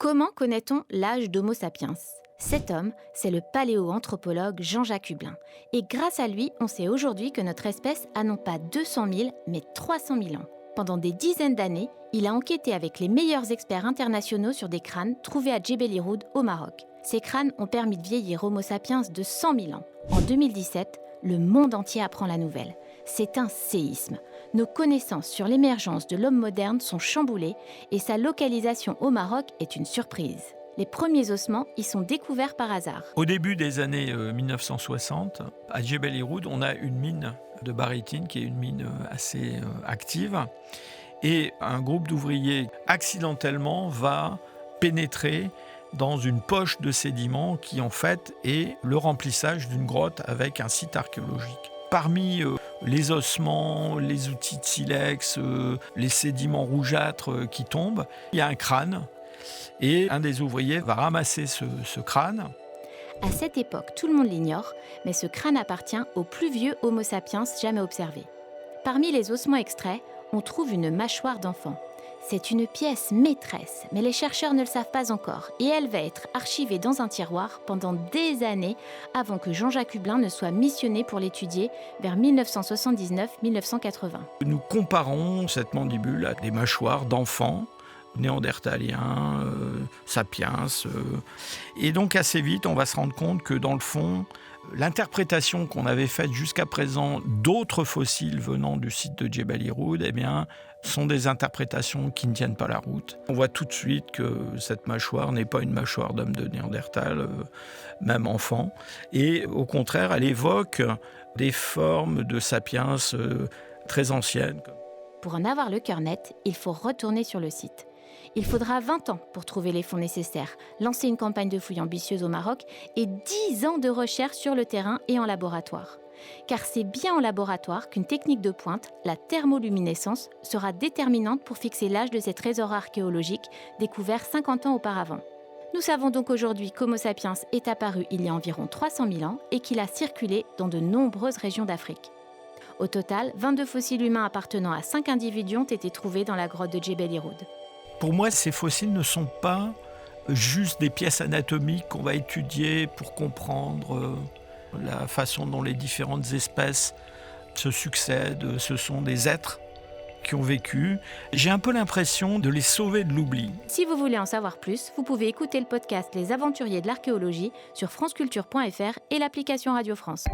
Comment connaît-on l'âge d'Homo sapiens? Cet homme, c'est le paléoanthropologue Jean-Jacques Hublin. Et grâce à lui, on sait aujourd'hui que notre espèce a non pas 200 000, mais 300 000 ans. Pendant des dizaines d'années, il a enquêté avec les meilleurs experts internationaux sur des crânes trouvés à Djebel Irhoud, au Maroc. Ces crânes ont permis de vieillir Homo sapiens de 100 000 ans. En 2017, le monde entier apprend la nouvelle. C'est un séisme. Nos connaissances sur l'émergence de l'homme moderne sont chamboulées et sa localisation au Maroc est une surprise. Les premiers ossements y sont découverts par hasard. Au début des années 1960, à Djebel Irhoud, on a une mine de barytine qui est une mine assez active. Et un groupe d'ouvriers accidentellement va pénétrer dans une poche de sédiments qui en fait est le remplissage d'une grotte avec un site archéologique. Parmi les ossements, les outils de silex, les sédiments rougeâtres qui tombent, il y a un crâne et un des ouvriers va ramasser ce crâne. À cette époque, tout le monde l'ignore, mais ce crâne appartient au plus vieux Homo sapiens jamais observé. Parmi les ossements extraits, on trouve une mâchoire d'enfant. C'est une pièce maîtresse, mais les chercheurs ne le savent pas encore et elle va être archivée dans un tiroir pendant des années avant que Jean-Jacques Hublin ne soit missionné pour l'étudier vers 1979-1980. Nous comparons cette mandibule à des mâchoires d'enfants néandertaliens, sapiens. Et donc assez vite, on va se rendre compte que dans le fond, l'interprétation qu'on avait faite jusqu'à présent d'autres fossiles venant du site de Djebel Irhoud, sont des interprétations qui ne tiennent pas la route. On voit tout de suite que cette mâchoire n'est pas une mâchoire d'homme de Néandertal, même enfant. Et au contraire, elle évoque des formes de sapiens très anciennes. Pour en avoir le cœur net, il faut retourner sur le site. Il faudra 20 ans pour trouver les fonds nécessaires, lancer une campagne de fouilles ambitieuse au Maroc et 10 ans de recherche sur le terrain et en laboratoire. Car c'est bien en laboratoire qu'une technique de pointe, la thermoluminescence, sera déterminante pour fixer l'âge de ces trésors archéologiques découverts 50 ans auparavant. Nous savons donc aujourd'hui qu'Homo sapiens est apparu il y a environ 300 000 ans et qu'il a circulé dans de nombreuses régions d'Afrique. Au total, 22 fossiles humains appartenant à 5 individus ont été trouvés dans la grotte de Djebel Irhoud. Pour moi, ces fossiles ne sont pas juste des pièces anatomiques qu'on va étudier pour comprendre la façon dont les différentes espèces se succèdent. Ce sont des êtres qui ont vécu. J'ai un peu l'impression de les sauver de l'oubli. Si vous voulez en savoir plus, vous pouvez écouter le podcast Les Aventuriers de l'archéologie sur franceculture.fr et l'application Radio France.